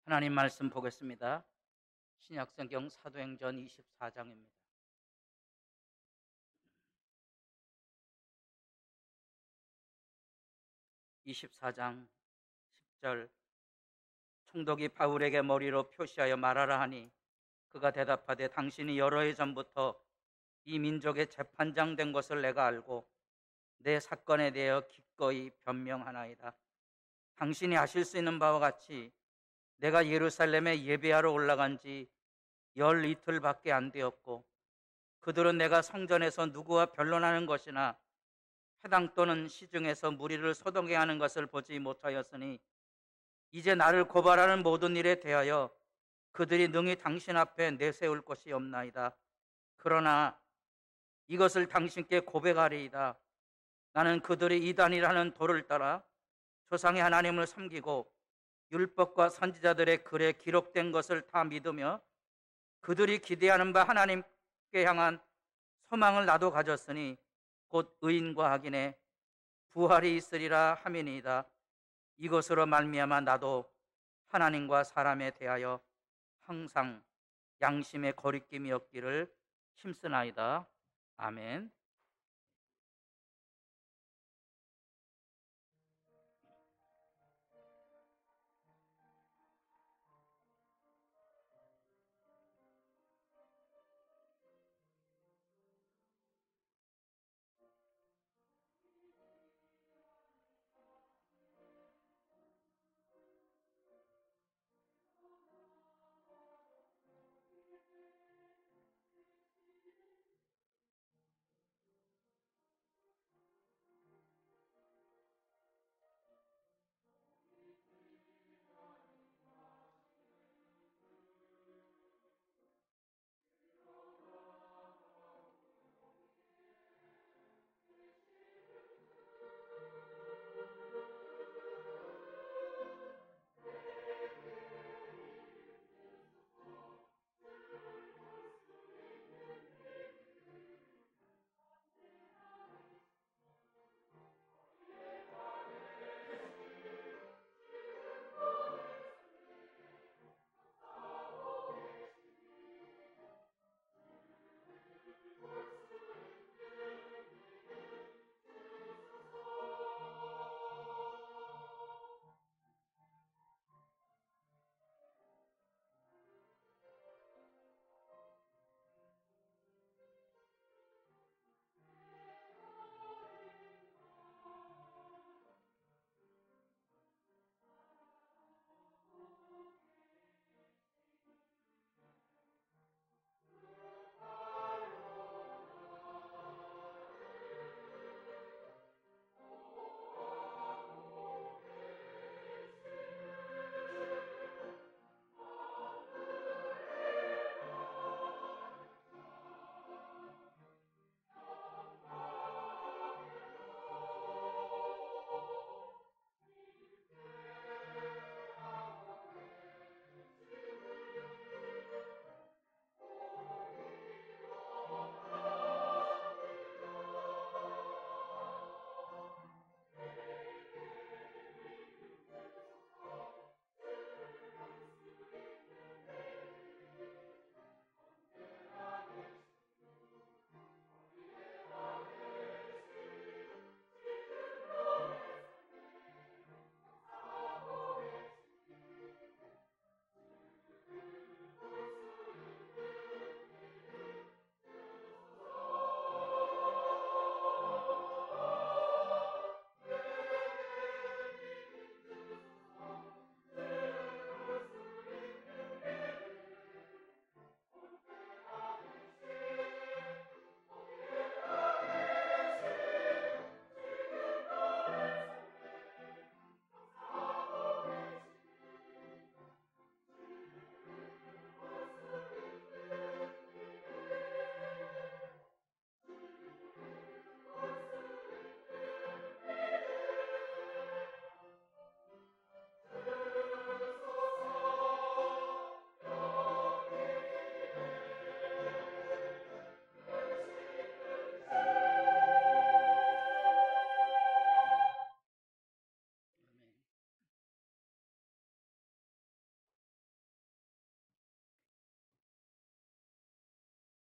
하나님 말씀 보겠습니다. 신약성경 사도행전 24장입니다. (24장 10절) 총독이 바울에게 머리로 표시하여 말하라 하니 그가 대답하되 당신이 여러 해 전부터 이 민족의 재판장 된 것을 내가 알고 내 사건에 대하여 기꺼이 변명하나이다. 당신이 아실 수 있는 바와 같이 내가 예루살렘에 예배하러 올라간 지 열 이틀밖에 안 되었고 그들은 내가 성전에서 누구와 변론하는 것이나 회당 또는 시중에서 무리를 소동케 하는 것을 보지 못하였으니 이제 나를 고발하는 모든 일에 대하여 그들이 능히 당신 앞에 내세울 것이 없나이다. 그러나 이것을 당신께 고백하리이다. 나는 그들이 이단이라는 도를 따라 조상의 하나님을 섬기고 율법과 선지자들의 글에 기록된 것을 다 믿으며 그들이 기대하는 바 하나님께 향한 소망을 나도 가졌으니 곧 의인과 악인의 부활이 있으리라 함이니이다. 이것으로 말미암아 나도 하나님과 사람에 대하여 항상 양심의 거리낌이 없기를 힘쓰나이다. 아멘.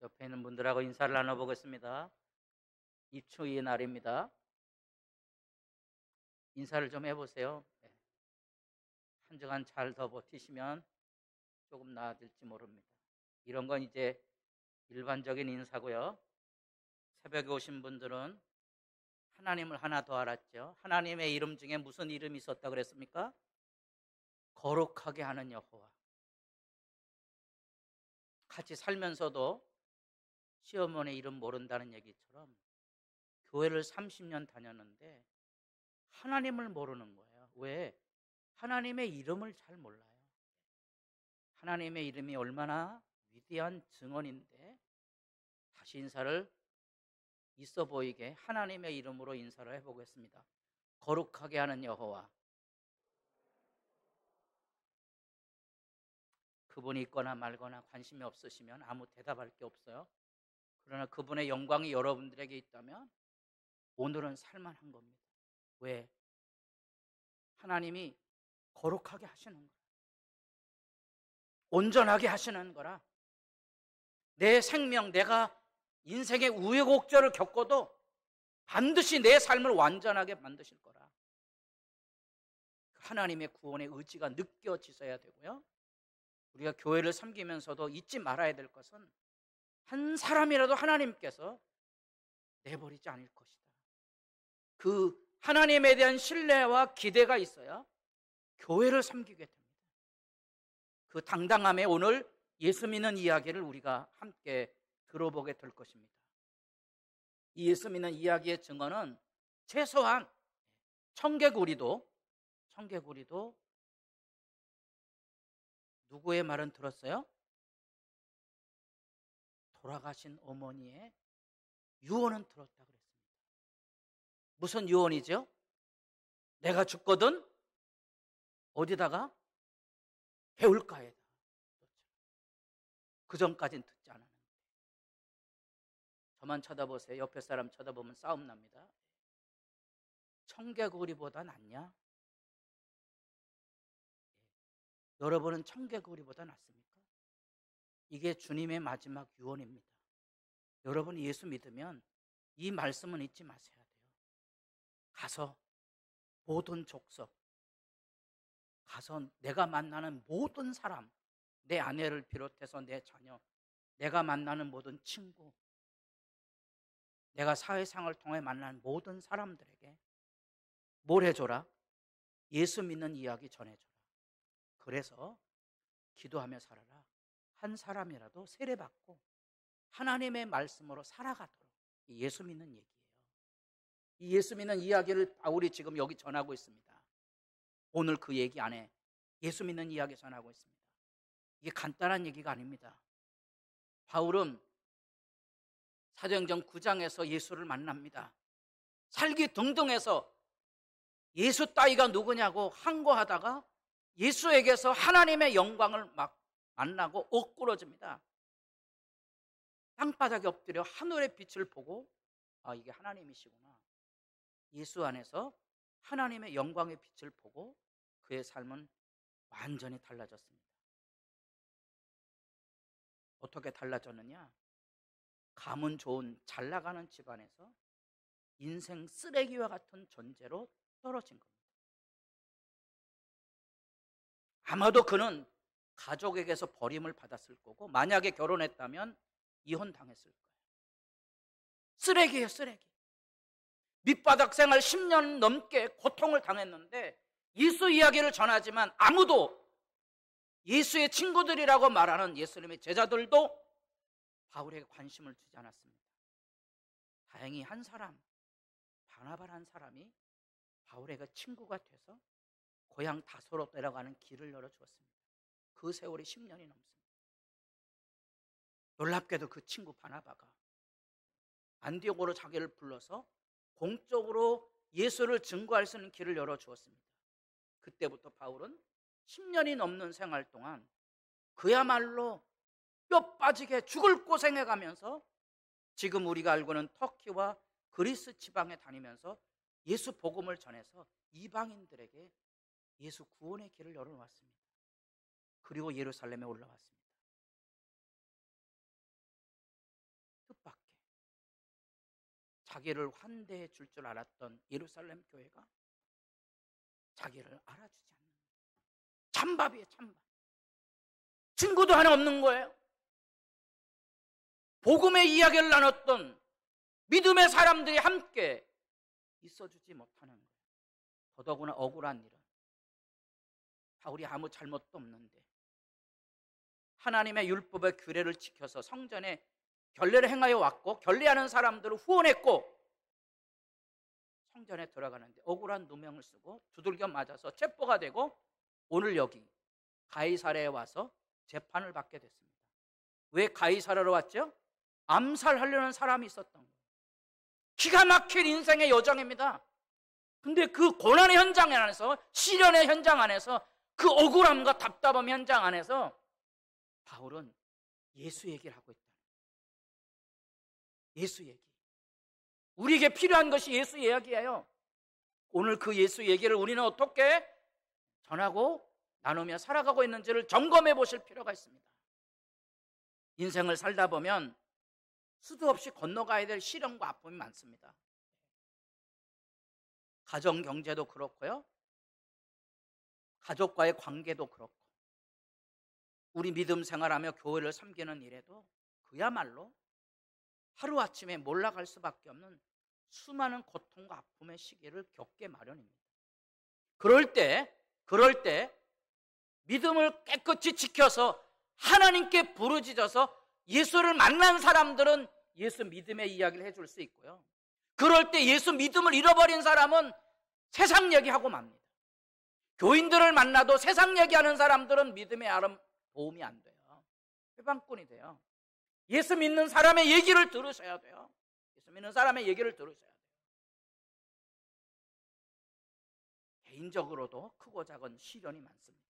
옆에 있는 분들하고 인사를 나눠보겠습니다. 입추의 날입니다. 인사를 좀 해보세요. 네. 한 주간 잘 더 버티시면 조금 나아질지 모릅니다. 이런 건 이제 일반적인 인사고요. 새벽에 오신 분들은 하나님을 하나 더 알았죠. 하나님의 이름 중에 무슨 이름이 있었다 그랬습니까? 거룩하게 하는 여호와. 같이 살면서도 시어머니 이름 모른다는 얘기처럼 교회를 30년 다녔는데 하나님을 모르는 거예요. 왜? 하나님의 이름을 잘 몰라요. 하나님의 이름이 얼마나 위대한 증언인데 다시 인사를 있어 보이게 하나님의 이름으로 인사를 해보겠습니다. 거룩하게 하는 여호와. 그분이 있거나 말거나 관심이 없으시면 아무 대답할 게 없어요. 그러나 그분의 영광이 여러분들에게 있다면 오늘은 살만한 겁니다. 왜? 하나님이 거룩하게 하시는 거라. 온전하게 하시는 거라. 내 생명, 내가 인생의 우여곡절을 겪어도 반드시 내 삶을 완전하게 만드실 거라. 하나님의 구원의 의지가 느껴지셔야 되고요. 우리가 교회를 섬기면서도 잊지 말아야 될 것은 한 사람이라도 하나님께서 내버리지 않을 것이다. 그 하나님에 대한 신뢰와 기대가 있어야 교회를 섬기게 됩니다. 그 당당함에 오늘 예수 믿는 이야기를 우리가 함께 들어보게 될 것입니다. 이 예수 믿는 이야기의 증언은 최소한 청개구리도 누구의 말은 들었어요? 돌아가신 어머니의 유언은 들었다 그랬습니다. 무슨 유언이죠? 내가 죽거든 어디다가? 개울가에다. 그 전까지는 듣지 않았는데. 저만 쳐다보세요. 옆에 사람 쳐다보면 싸움 납니다. 청개구리보다 낫냐? 여러분은 청개구리보다 낫습니까? 이게 주님의 마지막 유언입니다. 여러분이 예수 믿으면 이 말씀은 잊지 마셔야 돼요. 가서 모든 족속, 가서 내가 만나는 모든 사람, 내 아내를 비롯해서 내 자녀, 내가 만나는 모든 친구, 내가 사회생활을 통해 만난 모든 사람들에게 뭘 해줘라? 예수 믿는 이야기 전해줘라. 그래서 기도하며 살아라. 한 사람이라도 세례받고 하나님의 말씀으로 살아가도록. 예수 믿는 얘기예요. 이 예수 믿는 이야기를 바울이 지금 여기 전하고 있습니다. 오늘 그 얘기 안에 예수 믿는 이야기 전하고 있습니다. 이게 간단한 얘기가 아닙니다. 바울은 사도행전 9장에서 예수를 만납니다. 살기등등해서 예수 따위가 누구냐고 항거하다가 예수에게서 하나님의 영광을 막 만나고 엇구러집니다. 땅바닥에 엎드려 하늘의 빛을 보고 아, 이게 하나님이시구나. 예수 안에서 하나님의 영광의 빛을 보고 그의 삶은 완전히 달라졌습니다. 어떻게 달라졌느냐? 가문 좋은 잘 나가는 집안에서 인생 쓰레기와 같은 존재로 떨어진 겁니다. 아마도 그는 가족에게서 버림을 받았을 거고 만약에 결혼했다면 이혼당했을 거예요. 쓰레기예요, 쓰레기. 밑바닥 생활 10년 넘게 고통을 당했는데 예수 이야기를 전하지만 아무도 예수의 친구들이라고 말하는 예수님의 제자들도 바울에게 관심을 주지 않았습니다. 다행히 한 사람, 바나바라는 사람이 바울에게 친구가 돼서 고향 다소로 내려가는 길을 열어주었습니다. 그 세월이 10년이 넘습니다. 놀랍게도 그 친구 바나바가 안디옥으로 자기를 불러서 공적으로 예수를 증거할 수 있는 길을 열어주었습니다. 그때부터 바울은 10년이 넘는 생활 동안 그야말로 뼈 빠지게 죽을 고생해가면서 지금 우리가 알고 있는 터키와 그리스 지방에 다니면서 예수 복음을 전해서 이방인들에게 예수 구원의 길을 열어놓았습니다. 그리고 예루살렘에 올라왔습니다. 자기를 환대해 줄 줄 알았던 예루살렘 교회가 자기를 알아주지 않는 거예요. 찬밥이에요, 찬밥. 친구도 하나 없는 거예요. 복음의 이야기를 나눴던 믿음의 사람들이 함께 있어주지 못하는 거예요. 더더구나 억울한 일은 바울이 아무 잘못도 없는데 하나님의 율법의 규례를 지켜서 성전에 결례를 행하여 왔고 결례하는 사람들을 후원했고 성전에 들어가는데 억울한 누명을 쓰고 두들겨 맞아서 체포가 되고 오늘 여기 가이사랴에 와서 재판을 받게 됐습니다. 왜 가이사랴로 왔죠? 암살하려는 사람이 있었던 거예요. 기가 막힐 인생의 여정입니다. 근데 그 고난의 현장 안에서, 시련의 현장 안에서, 그 억울함과 답답함 현장 안에서 바울은 예수 얘기를 하고 있다. 예수 얘기. 우리에게 필요한 것이 예수 이야기예요. 오늘 그 예수 얘기를 우리는 어떻게 전하고 나누며 살아가고 있는지를 점검해 보실 필요가 있습니다. 인생을 살다 보면 수도 없이 건너가야 될 시련과 아픔이 많습니다. 가정 경제도 그렇고요, 가족과의 관계도 그렇고, 우리 믿음 생활하며 교회를 섬기는 일에도 그야말로 하루아침에 몰락할 수밖에 없는 수많은 고통과 아픔의 시기를 겪게 마련입니다. 그럴 때 믿음을 깨끗이 지켜서 하나님께 부르짖어서 예수를 만난 사람들은 예수 믿음의 이야기를 해줄 수 있고요, 그럴 때 예수 믿음을 잃어버린 사람은 세상 얘기하고 맙니다. 교인들을 만나도 세상 얘기하는 사람들은 믿음의 도움이 안 돼요. 회방꾼이 돼요. 예수 믿는 사람의 얘기를 들으셔야 돼요. 예수 믿는 사람의 얘기를 들으셔야 돼요. 개인적으로도 크고 작은 시련이 많습니다.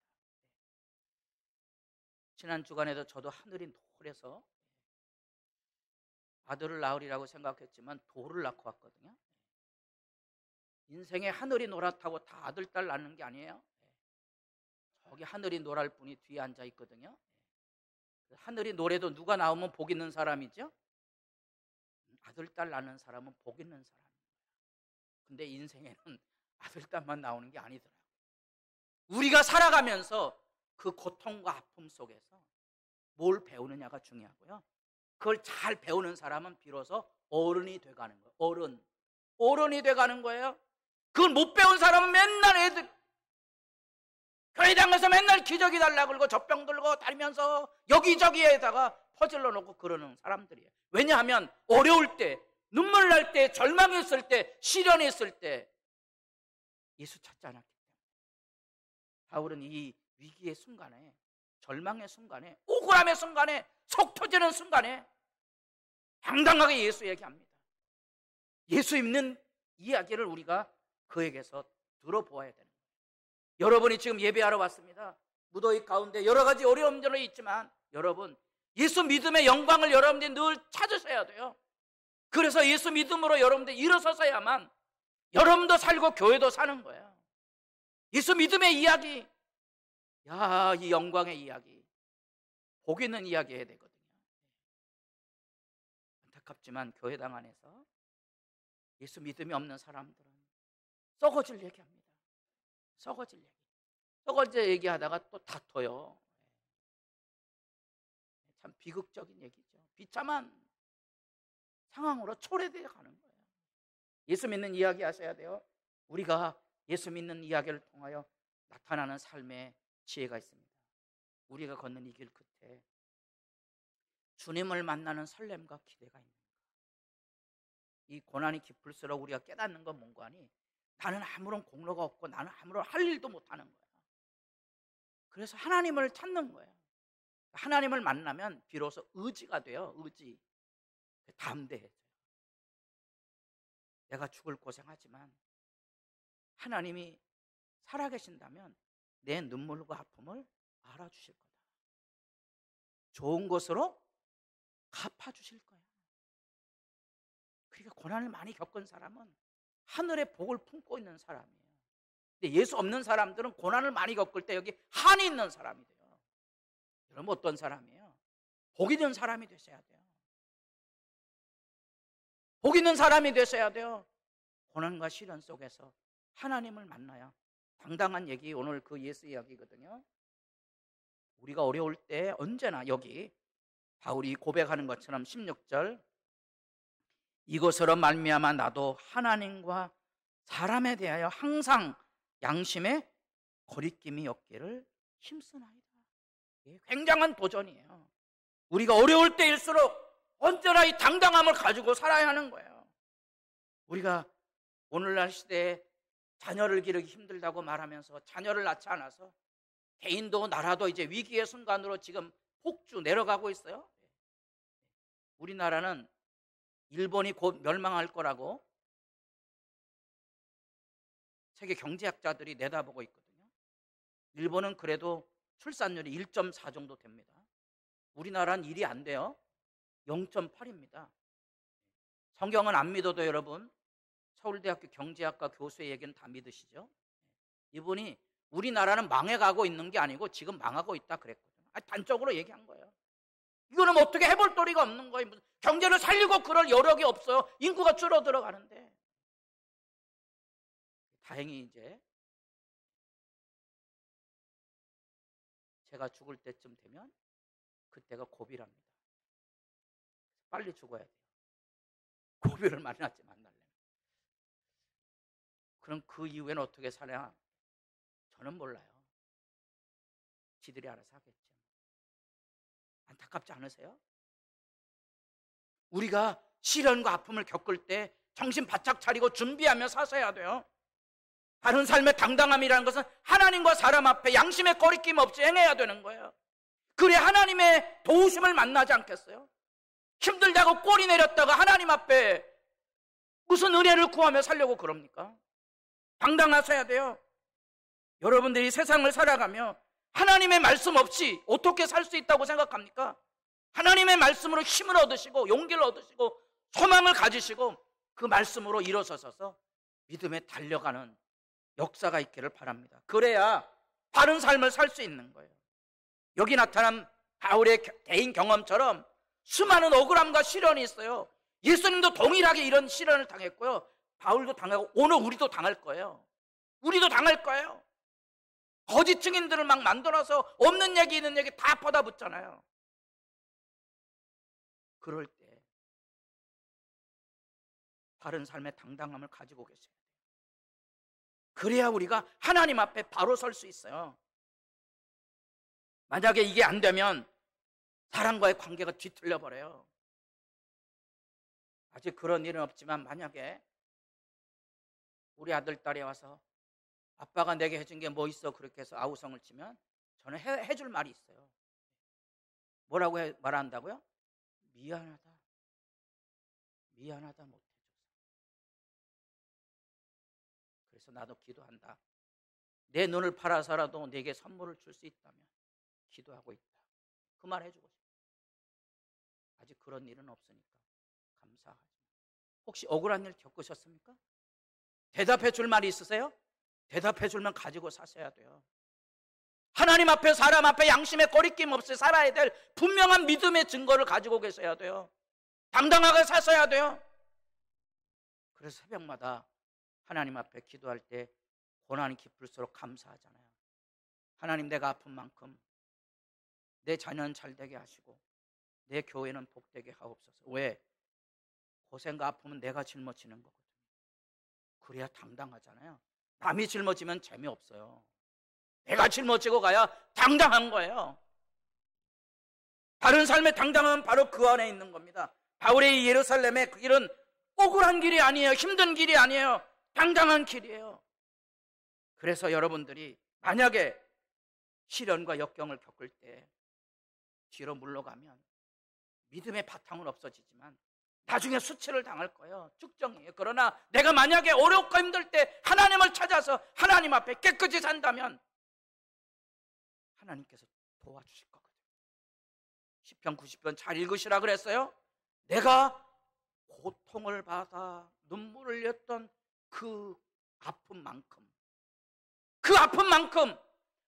지난 주간에도 저도 하늘이 노래서 아들을 낳으리라고 생각했지만 돌을 낳고 왔거든요. 인생에 하늘이 노랗다고 다 아들, 딸 낳는 게 아니에요. 저기 하늘이 노랄 분이 뒤에 앉아 있거든요. 하늘이 노래도 누가 나오면 복 있는 사람이죠. 아들, 딸 낳는 사람은 복 있는 사람이에요. 근데 인생에는 아들, 딸만 나오는 게 아니더라고요. 우리가 살아가면서 그 고통과 아픔 속에서 뭘 배우느냐가 중요하고요, 그걸 잘 배우는 사람은 비로소 어른이 돼가는 거예요. 어른이 돼가는 거예요. 그걸 못 배운 사람은 맨날 애들 교회당 가서 맨날 기저귀 달라고 그러고 젖병 들고 다니면서 여기저기에다가 퍼질러 놓고 그러는 사람들이에요. 왜냐하면 어려울 때, 눈물 날 때, 절망했을 때, 시련이 있을 때 예수 찾지 않았기 때문에. 바울은 이 위기의 순간에, 절망의 순간에, 억울함의 순간에, 속 터지는 순간에 당당하게 예수 얘기합니다. 예수 믿는 이야기를 우리가 그에게서 들어보아야 되는 거예요. 여러분이 지금 예배하러 왔습니다. 무더위 가운데 여러 가지 어려움들이 있지만 여러분, 예수 믿음의 영광을 여러분들이 늘 찾으셔야 돼요. 그래서 예수 믿음으로 여러분들이 일어서서야만 여러분도 살고 교회도 사는 거예요. 예수 믿음의 이야기, 이 영광의 이야기, 복 있는 이야기 해야 되거든요. 안타깝지만 교회당 안에서 예수 믿음이 없는 사람들은 썩어질 얘기합니다. 썩어질 얘기하다가 또 다퉈요. 참 비극적인 얘기죠. 비참한 상황으로 초래되어 가는 거예요. 예수 믿는 이야기 하셔야 돼요. 우리가 예수 믿는 이야기를 통하여 나타나는 삶의 지혜가 있습니다. 우리가 걷는 이 길 끝에 주님을 만나는 설렘과 기대가 있는가. 이 고난이 깊을수록 우리가 깨닫는 건 뭔가 하니, 나는 아무런 공로가 없고 나는 아무런 할 일도 못하는 거야. 그래서 하나님을 찾는 거예요. 하나님을 만나면 비로소 의지가 돼요. 의지. 담대해져요. 내가 죽을 고생하지만 하나님이 살아계신다면 내 눈물과 아픔을 알아주실 거다. 좋은 것으로 갚아주실 거야. 그러니까 고난을 많이 겪은 사람은 하늘의 복을 품고 있는 사람이에요. 근데 예수 없는 사람들은 고난을 많이 겪을 때 여기 한이 있는 사람이 돼요. 여러분 어떤 사람이에요? 복 있는 사람이 되셔야 돼요. 복 있는 사람이 되셔야 돼요. 고난과 시련 속에서 하나님을 만나야 당당한 얘기, 오늘 그 예수 이야기거든요. 우리가 어려울 때 언제나 여기 바울이 고백하는 것처럼 16절, 이것으로 말미암아 나도 하나님과 사람에 대하여 항상 양심에 거리낌이 없기를 힘쓰나이다. 굉장한 도전이에요. 우리가 어려울 때일수록 언제나 이 당당함을 가지고 살아야 하는 거예요. 우리가 오늘날 시대에 자녀를 기르기 힘들다고 말하면서 자녀를 낳지 않아서 개인도 나라도 이제 위기의 순간으로 지금 폭주 내려가고 있어요. 우리나라는 일본이 곧 멸망할 거라고 세계 경제학자들이 내다보고 있거든요. 일본은 그래도 출산율이 1.4 정도 됩니다. 우리나라는 1이 안 돼요. 0.8입니다. 성경은 안 믿어도 여러분, 서울대학교 경제학과 교수의 얘기는 다 믿으시죠? 이분이 우리나라는 망해가고 있는 게 아니고 지금 망하고 있다 그랬거든요. 단적으로 얘기한 거예요. 이거는 어떻게 해볼 도리가 없는 거예요. 경제를 살리고 그럴 여력이 없어요. 인구가 줄어들어 가는데. 다행히 이제 제가 죽을 때쯤 되면 그때가 고비랍니다. 빨리 죽어야 돼요. 고비를 만날지 만날래요. 그럼 그 이후에는 어떻게 사냐? 저는 몰라요. 지들이 알아서 하겠죠. 안타깝지 않으세요? 우리가 시련과 아픔을 겪을 때 정신 바짝 차리고 준비하며 사셔야 돼요. 바른 삶의 당당함이라는 것은 하나님과 사람 앞에 양심의 거리낌 없이 행해야 되는 거예요. 그래 하나님의 도우심을 만나지 않겠어요? 힘들다고 꼬리 내렸다가 하나님 앞에 무슨 은혜를 구하며 살려고 그럽니까? 당당하셔야 돼요. 여러분들이 세상을 살아가며 하나님의 말씀 없이 어떻게 살 수 있다고 생각합니까? 하나님의 말씀으로 힘을 얻으시고 용기를 얻으시고 소망을 가지시고 그 말씀으로 일어서셔서 믿음에 달려가는 역사가 있기를 바랍니다. 그래야 바른 삶을 살 수 있는 거예요. 여기 나타난 바울의 개인 경험처럼 수많은 억울함과 시련이 있어요. 예수님도 동일하게 이런 시련을 당했고요. 바울도 당하고 오늘 우리도 당할 거예요. 우리도 당할 거예요. 거짓 증인들을 막 만들어서 없는 얘기 있는 얘기 다 퍼다붙잖아요. 그럴 때 바른 삶의 당당함을 가지고 계셔야 돼요. 그래야 우리가 하나님 앞에 바로 설 수 있어요. 만약에 이게 안 되면 사람과의 관계가 뒤틀려 버려요. 아직 그런 일은 없지만 만약에 우리 아들, 딸이 와서 아빠가 내게 해준 게 뭐 있어? 그렇게 해서 아우성을 치면 저는 해줄 말이 있어요. 뭐라고 말한다고요? 미안하다. 미안하다 못해줘서. 그래서 나도 기도한다. 내 눈을 팔아서라도 내게 선물을 줄 수 있다면 기도하고 있다. 그 말 해주고 싶어요. 아직 그런 일은 없으니까 감사하지만 혹시 억울한 일 겪으셨습니까? 대답해 줄 말이 있으세요? 대답해 줄면 가지고 사셔야 돼요. 하나님 앞에 사람 앞에 양심의 거리낌 없이 살아야 될 분명한 믿음의 증거를 가지고 계셔야 돼요. 당당하게 사셔야 돼요. 그래서 새벽마다 하나님 앞에 기도할 때 고난이 깊을수록 감사하잖아요. 하나님, 내가 아픈 만큼 내 자녀는 잘 되게 하시고 내 교회는 복되게 하옵소서. 왜? 고생과 아픔은 내가 짊어지는 거거든요. 그래야 당당하잖아요. 남이 짊어지면 재미없어요. 내가 짊어지고 가야 당당한 거예요. 바른 삶의 당당함은 바로 그 안에 있는 겁니다. 바울의 예루살렘의 그 길은 억울한 길이 아니에요. 힘든 길이 아니에요. 당당한 길이에요. 그래서 여러분들이 만약에 시련과 역경을 겪을 때 뒤로 물러가면 믿음의 바탕은 없어지지만 나중에 수치를 당할 거예요. 쭉정이에요. 그러나 내가 만약에 어렵고 힘들 때 하나님을 찾아서 하나님 앞에 깨끗이 산다면 하나님께서 도와주실 거거든요. 시편 90편 잘 읽으시라 그랬어요. 내가 고통을 받아 눈물을 흘렸던 그 아픔만큼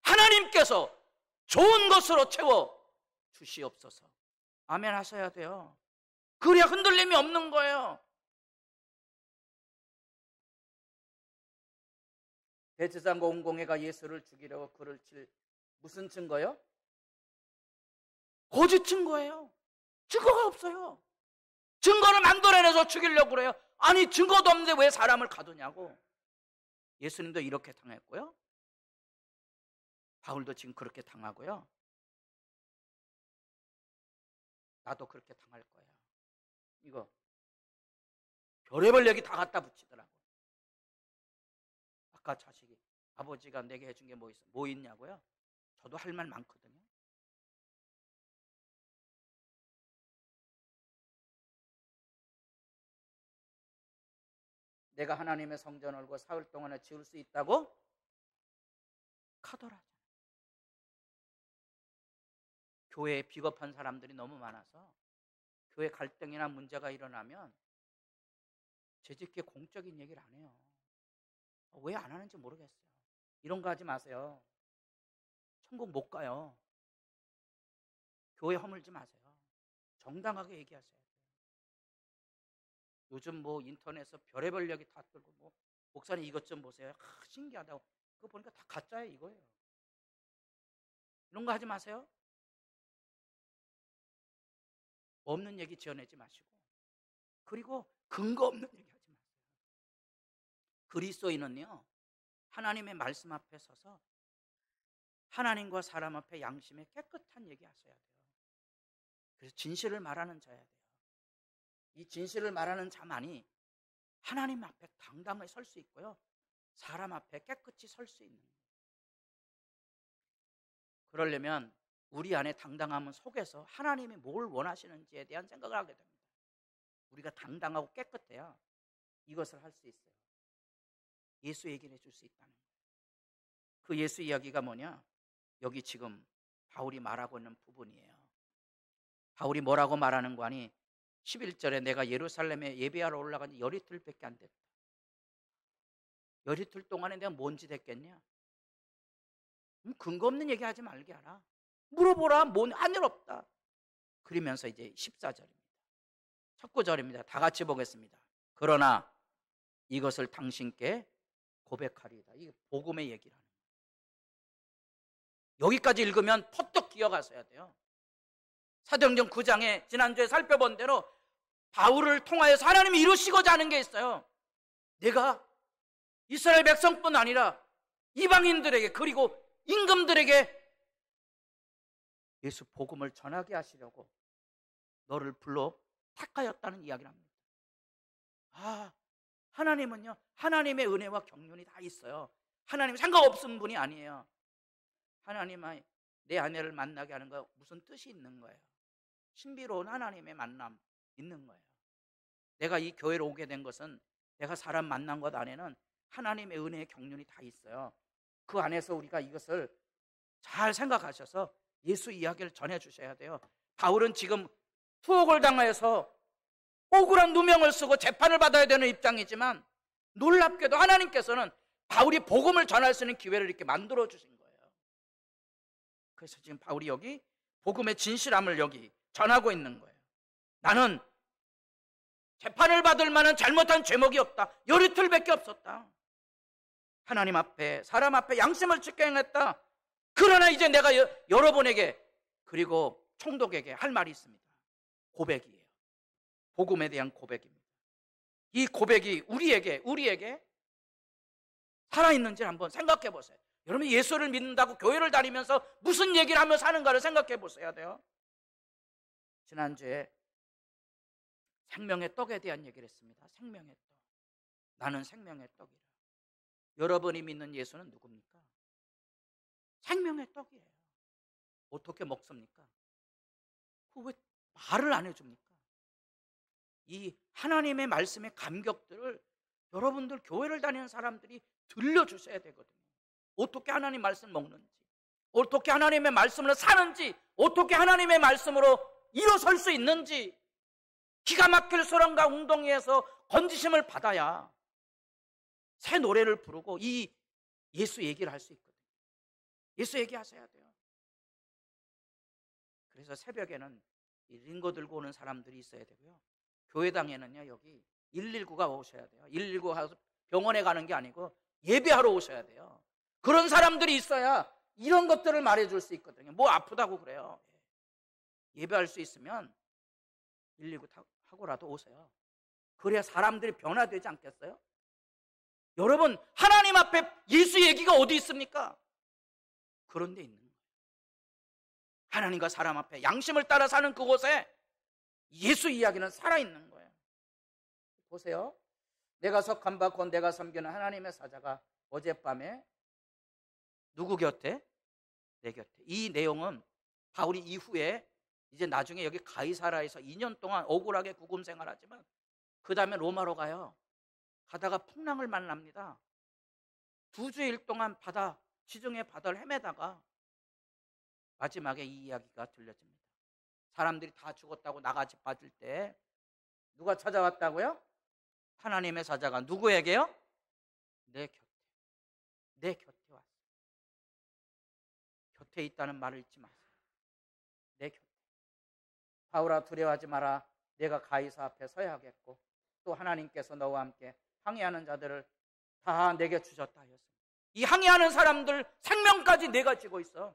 하나님께서 좋은 것으로 채워 주시옵소서. 아멘 하셔야 돼요. 그래야 흔들림이 없는 거예요. 대제사장과 온공회가 예수를 죽이려고 그를 칠 무슨 증거요? 거짓 증거예요. 증거가 없어요. 증거를 만들어내서 죽이려고 그래요. 아니 증거도 없는데 왜 사람을 가두냐고. 예수님도 이렇게 당했고요. 바울도 지금 그렇게 당하고요. 나도 그렇게 당할 거야. 이거 별의별 얘기 다 갖다 붙이더라고. 아까 자식이 아버지가 내게 해준 게 뭐 있어? 뭐 있냐고요? 저도 할 말 많거든요. 내가 하나님의 성전을 올고 사흘 동안에 지을 수 있다고? 카더라. 교회에 비겁한 사람들이 너무 많아서 교회 갈등이나 문제가 일어나면 재직계 공적인 얘기를 안 해요. 왜 안 하는지 모르겠어요. 이런 거 하지 마세요. 천국 못 가요. 교회 허물지 마세요. 정당하게 얘기하세요. 요즘 뭐 인터넷에서 별의별 얘기 다 뜨고 뭐 목사님 이것 좀 보세요. 신기하다고. 그거 보니까 다 가짜예요 이거예요. 이런 거 하지 마세요. 없는 얘기 지어내지 마시고, 그리고 근거 없는 얘기 하지 마세요. 그리스도인은요 하나님의 말씀 앞에 서서 하나님과 사람 앞에 양심에 깨끗한 얘기 하셔야 돼요. 그래서 진실을 말하는 자야 돼요. 이 진실을 말하는 자만이 하나님 앞에 당당하게 설 수 있고요, 사람 앞에 깨끗이 설 수 있는 거예요. 그러려면 우리 안에 당당함은 속에서 하나님이 뭘 원하시는지에 대한 생각을 하게 됩니다. 우리가 당당하고 깨끗해야 이것을 할 수 있어요. 예수 얘기를 해줄 수 있다는 거예요. 그 예수 이야기가 뭐냐? 여기 지금 바울이 말하고 있는 부분이에요. 바울이 뭐라고 말하는 거 아니? 11절에 내가 예루살렘에 예배하러 올라간 지 열이틀밖에 안 됐다. 열이틀 동안에 내가 뭔 짓 했겠냐? 근거 없는 얘기하지 말게 하라. 물어보라. 뭔 한 일 없다. 그러면서 이제 14절입니다. 첫 구절입니다. 다 같이 보겠습니다. 그러나 이것을 당신께 고백하리이다. 이게 복음의 얘기를 하는 거예요. 여기까지 읽으면 퍼뜩 기어가셔야 돼요. 사도행전 9장에 지난주에 살펴본 대로 바울을 통하여서 하나님이 이루시고자 하는 게 있어요. 내가 이스라엘 백성뿐 아니라 이방인들에게 그리고 임금들에게 예수 복음을 전하게 하시려고 너를 불러 택하였다는 이야기를 합니다. 하나님은요 하나님의 은혜와 경륜이 다 있어요. 하나님 상관없은 분이 아니에요. 하나님의 내 아내를 만나게 하는 거 무슨 뜻이 있는 거예요. 신비로운 하나님의 만남 있는 거예요. 내가 이 교회로 오게 된 것은 내가 사람 만난 것 안에는 하나님의 은혜의 경륜이 다 있어요. 그 안에서 우리가 이것을 잘 생각하셔서 예수 이야기를 전해 주셔야 돼요. 바울은 지금 투옥을 당하여서 억울한 누명을 쓰고 재판을 받아야 되는 입장이지만 놀랍게도 하나님께서는 바울이 복음을 전할 수 있는 기회를 이렇게 만들어 주신 거예요. 그래서 지금 바울이 여기 복음의 진실함을 여기 전하고 있는 거예요. 나는 재판을 받을 만한 잘못한 죄목이 없다. 열이틀밖에 없었다. 하나님 앞에 사람 앞에 양심을 지켜 행했다. 그러나 이제 내가 여러분에게 그리고 총독에게 할 말이 있습니다. 고백이에요. 복음에 대한 고백입니다. 이 고백이 우리에게 살아있는지 한번 생각해 보세요. 여러분 예수를 믿는다고 교회를 다니면서 무슨 얘기를 하며 사는가를 생각해 보셔야 돼요. 지난주에 생명의 떡에 대한 얘기를 했습니다. 생명의 떡. 나는 생명의 떡이라. 여러분이 믿는 예수는 누굽니까? 생명의 떡이에요. 어떻게 먹습니까? 왜 말을 안 해줍니까? 이 하나님의 말씀의 감격들을 여러분들 교회를 다니는 사람들이 들려주셔야 되거든요. 어떻게 하나님 말씀 먹는지, 어떻게 하나님의 말씀으로 사는지, 어떻게 하나님의 말씀으로 일어설 수 있는지, 기가 막힐 소란과 웅덩이에서 건지심을 받아야 새 노래를 부르고 이 예수 얘기를 할 수 있거든요. 예수 얘기하셔야 돼요. 그래서 새벽에는 이 링거 들고 오는 사람들이 있어야 되고요. 교회당에는요 여기 119가 오셔야 돼요. 119 가서 병원에 가는 게 아니고 예배하러 오셔야 돼요. 그런 사람들이 있어야 이런 것들을 말해줄 수 있거든요. 뭐 아프다고 그래요. 예배할 수 있으면 119 하고라도 오세요. 그래야 사람들이 변화되지 않겠어요? 여러분, 하나님 앞에 예수 얘기가 어디 있습니까? 그런 데 있는 거예요. 하나님과 사람 앞에 양심을 따라 사는 그곳에 예수 이야기는 살아있는 거예요. 보세요. 내가 속한 바 곧 내가 섬기는 하나님의 사자가 어젯밤에 누구 곁에? 내 곁에. 이 내용은 바울이 이후에 이제 나중에 여기 가이사라에서 2년 동안 억울하게 구금 생활하지만 그 다음에 로마로 가요. 가다가 풍랑을 만납니다. 2주일 동안 지중해 바다를 헤매다가 마지막에 이 이야기가 들려집니다. 사람들이 다 죽었다고 나같이 빠질 때 누가 찾아왔다고요? 하나님의 사자가 누구에게요? 내 곁에 왔어요. 곁에 있다는 말을 잊지 마세요. 내 곁에. 바울아, 두려워하지 마라. 내가 가이사 앞에 서야 하겠고 또 하나님께서 너와 함께 항해하는 자들을 다 내게 주셨다 하였습니다. 이 항해하는 사람들 생명까지 내가 쥐고 있어.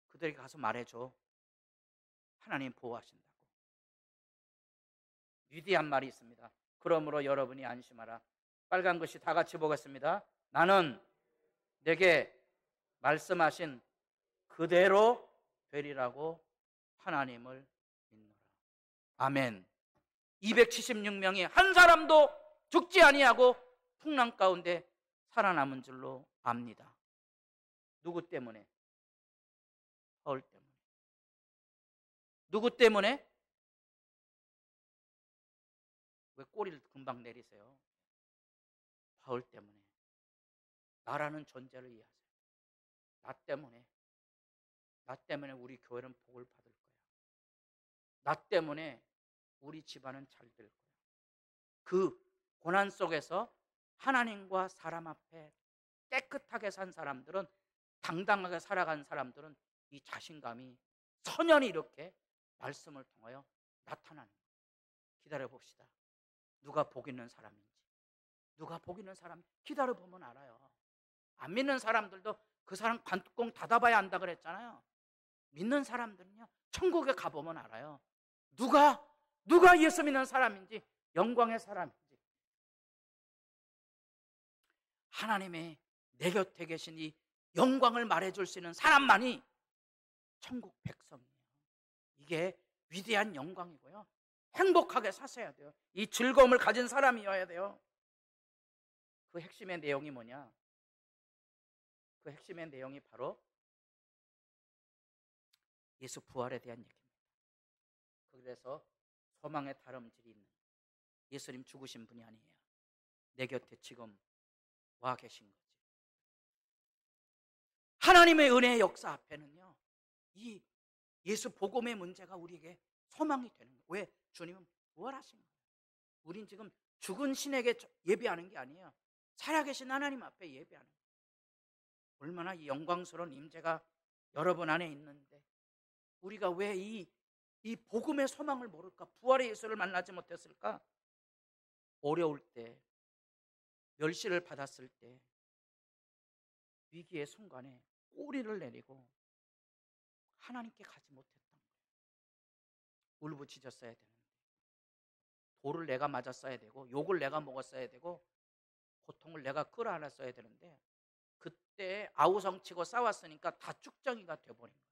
그들에게 가서 말해줘. 하나님 보호하신다고. 위대한 말이 있습니다. 그러므로 여러분이 안심하라. 빨간 글씨 다 같이 보겠습니다. 나는 내게 말씀하신 그대로 되리라고 하나님을 믿노라. 아멘. 276명이 한 사람도 죽지 아니하고 풍랑 가운데 살아남은 줄로 압니다. 누구 때문에? 바울 때문에. 누구 때문에? 왜 꼬리를 금방 내리세요? 바울 때문에. 나라는 존재를 이해하세요. 나 때문에 우리 교회는 복을 받을 거야. 나 때문에 우리 집안은 잘 될 거야. 그 고난 속에서 하나님과 사람 앞에 깨끗하게 산 사람들은, 당당하게 살아간 사람들은 이 자신감이 선연히 이렇게 말씀을 통하여 나타나는 거예요. 기다려 봅시다. 누가 복 있는 사람인지, 누가 복 있는 사람 기다려 보면 알아요. 안 믿는 사람들도 그 사람 관뚜껑 닫아봐야 안다 그랬잖아요. 믿는 사람들은요, 천국에 가보면 알아요. 누가 예수 믿는 사람인지, 영광의 사람인지. 하나님의 내 곁에 계신 이 영광을 말해줄 수 있는 사람만이 천국 백성이에요. 이게 위대한 영광이고요. 행복하게 사셔야 돼요. 이 즐거움을 가진 사람이어야 돼요. 그 핵심의 내용이 뭐냐? 그 핵심의 내용이 바로 예수 부활에 대한 얘기입니다. 그래서 소망의 다름질이 있는 예수님 죽으신 분이 아니에요. 내 곁에 지금 와 계신 거지. 하나님의 은혜의 역사 앞에는요, 이 예수 복음의 문제가 우리에게 소망이 되는 거예요. 왜? 주님은 부활하신 거예요. 우린 지금 죽은 신에게 예배하는 게 아니에요. 살아계신 하나님 앞에 예배하는 거예요. 얼마나 이 영광스러운 임재가 여러분 안에 있는데 우리가 왜 이 복음의 소망을 모를까? 부활의 예수를 만나지 못했을까? 어려울 때, 멸시를 받았을 때, 위기의 순간에 꼬리를 내리고 하나님께 가지 못했던 거예요. 울부짖었어야 되는데, 돌을 내가 맞았어야 되고, 욕을 내가 먹었어야 되고, 고통을 내가 끌어안았어야 되는데, 그때 아우성치고 싸웠으니까 다 쭉정이가 돼버린 거예요.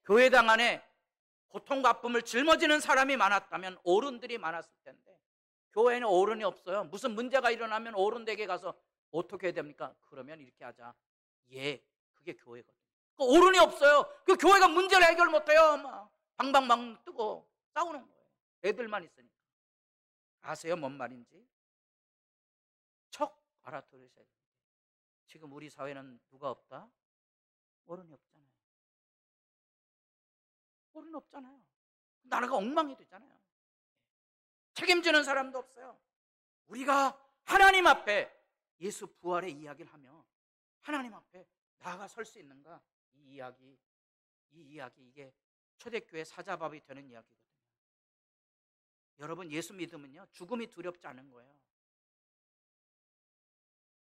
교회당 안에 고통과 아픔을 짊어지는 사람이 많았다면, 어른들이 많았을 텐데, 교회에는 어른이 없어요. 무슨 문제가 일어나면 어른에게 가서 어떻게 해야 됩니까? 그러면 이렇게 하자. 예, 그게 교회거든요. 그 어른이 없어요. 그 교회가 문제를 해결 못해요. 막 방방방 뜨고 싸우는 거예요. 애들만 있으니까. 아세요? 뭔 말인지? 척 알아들으셔야 돼요. 지금 우리 사회는 누가 없다? 어른이 없잖아요. 어른이 없잖아요. 나라가 엉망이 되잖아요. 책임지는 사람도 없어요. 우리가 하나님 앞에 예수 부활의 이야기를 하며 하나님 앞에 나아가 설 수 있는가? 이 이야기 이게 초대교회 사자밥이 되는 이야기거든요. 여러분, 예수 믿으면요, 죽음이 두렵지 않은 거예요.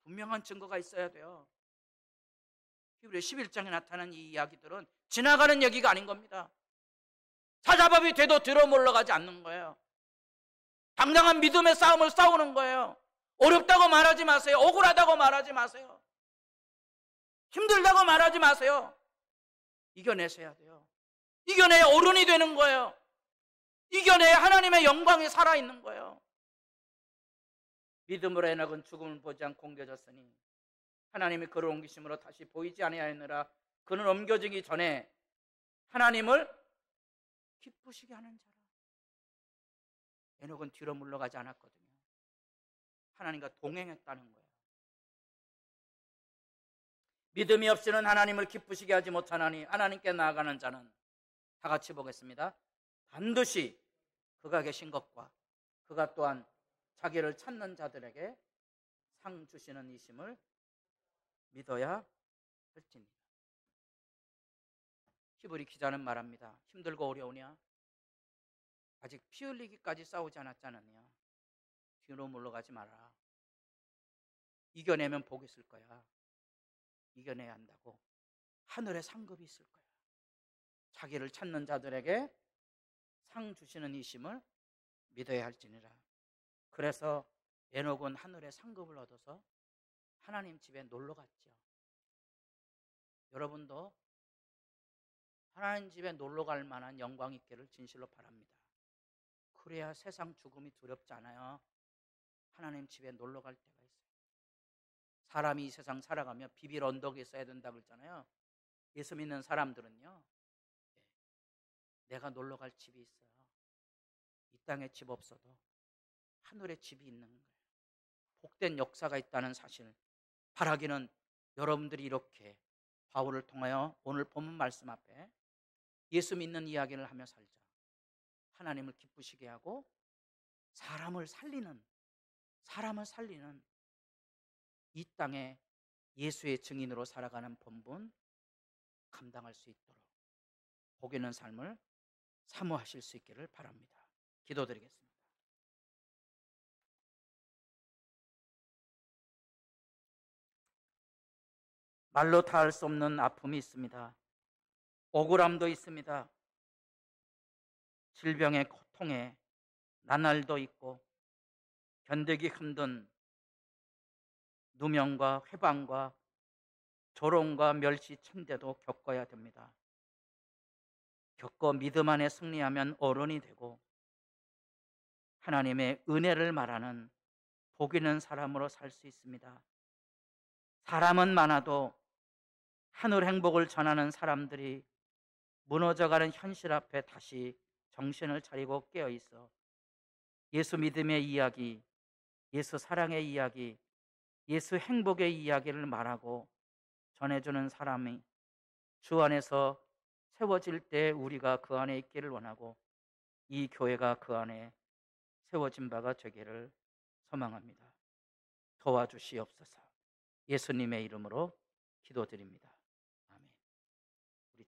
분명한 증거가 있어야 돼요. 히브리 11장에 나타난 이 이야기들은 지나가는 얘기가 아닌 겁니다. 사자밥이 돼도 들어 몰러가지 않는 거예요. 당당한 믿음의 싸움을 싸우는 거예요. 어렵다고 말하지 마세요. 억울하다고 말하지 마세요. 힘들다고 말하지 마세요. 이겨내셔야 돼요. 이겨내야 어른이 되는 거예요. 이겨내야 하나님의 영광이 살아있는 거예요. 믿음으로 에녹은 죽음을 보지 않고 옮겨졌으니 하나님이 그를 옮기심으로 다시 보이지 아니하였느라. 그는 옮겨지기 전에 하나님을 기쁘시게 하는 자라. 에녹은 뒤로 물러가지 않았거든요. 하나님과 동행했다는 거예요. 믿음이 없이는 하나님을 기쁘시게 하지 못하나니 하나님께 나아가는 자는, 다 같이 보겠습니다. 반드시 그가 계신 것과 그가 또한 자기를 찾는 자들에게 상 주시는 이심을 믿어야 할지니라. 히브리 기자는 말합니다. 힘들고 어려우냐? 아직 피 흘리기까지 싸우지 않았잖느냐? 뒤로 물러가지 마라. 이겨내면 복이 있을 거야. 이겨내야 한다고. 하늘에 상급이 있을 거야. 자기를 찾는 자들에게 상 주시는 이심을 믿어야 할지니라. 그래서 에녹은 하늘의 상급을 얻어서 하나님 집에 놀러 갔죠. 여러분도 하나님 집에 놀러 갈 만한 영광 있기를 진실로 바랍니다. 그래야 세상 죽음이 두렵지 않아요. 하나님 집에 놀러 갈 때가 있어요. 사람이 이 세상 살아가며 비빌 언덕에 있어야 된다고 그랬잖아요. 예수 믿는 사람들은요, 내가 놀러 갈 집이 있어요. 이 땅에 집 없어도 하늘에 집이 있는 거예요. 복된 역사가 있다는 사실 바라기는, 여러분들이 이렇게 바울을 통하여 오늘 본문 말씀 앞에 예수 믿는 이야기를 하며 살자. 하나님을 기쁘시게 하고 사람을 살리는 이 땅에 예수의 증인으로 살아가는 본분 감당할 수 있도록 복 있는 삶을 사모하실 수 있기를 바랍니다. 기도드리겠습니다. 말로 다 할 수 없는 아픔이 있습니다. 억울함도 있습니다. 질병의 고통에 나날도 있고 견디기 힘든 누명과 회방과 조롱과 멸시 천대도 겪어야 됩니다. 겪어 믿음 안에 승리하면 어른이 되고 하나님의 은혜를 말하는 복 있는 사람으로 살 수 있습니다. 사람은 많아도 하늘 행복을 전하는 사람들이 무너져가는 현실 앞에 다시 정신을 차리고 깨어있어 예수 믿음의 이야기, 예수 사랑의 이야기, 예수 행복의 이야기를 말하고 전해주는 사람이 주 안에서 세워질 때 우리가 그 안에 있기를 원하고 이 교회가 그 안에 세워진 바가 되기를 소망합니다. 도와주시옵소서. 예수님의 이름으로 기도드립니다.